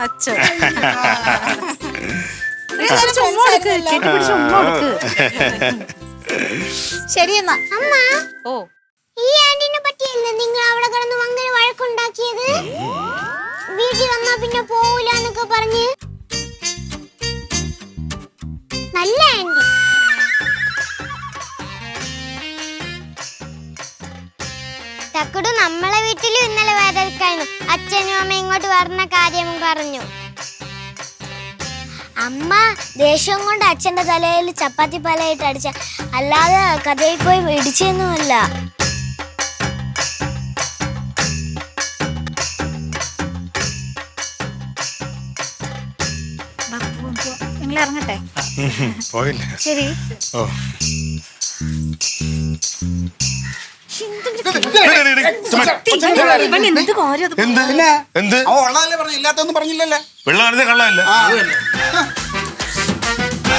അച്ഛൻ ശരി എന്നാ. അമ്മ, ഓ ഈ ആന്റിനെ പറ്റിയല്ലേ നിങ്ങൾ അവിടെ കിടന്ന് അങ്ങനെ വഴക്കുണ്ടാക്കിയത്? വീട്ടിൽ വന്നാ പിന്നെ പോവൂലെന്നൊക്കെ പറഞ്ഞ്. നല്ല ആന്റി. തക്കടു നമ്മളെ വീട്ടിലും ഇന്നലെ വേദനിക്കായിരുന്നു. അച്ഛനും അമ്മ ഇങ്ങോട്ട് വരുന്ന കാര്യം പറഞ്ഞു. അമ്മ ദേഷ്യം കൊണ്ട് അച്ഛന്റെ തലയിൽ ചപ്പാത്തി പലയിട്ട് അടിച്ച, അല്ലാതെ കഥയിൽ പോയി ഇടിച്ചൊന്നുമല്ല. നിങ്ങൾ ഇറങ്ങട്ടെ. പോയില്ല. ശരി. ഓ ഇവൻ എന്ത് കാര്യം? എന്ത് എന്ത് അവ ഉള്ളതല്ലേ പറഞ്ഞു, ഇല്ലാത്തൊന്നും പറഞ്ഞില്ലല്ലേ? വെള്ളം കള്ളല്ലേ?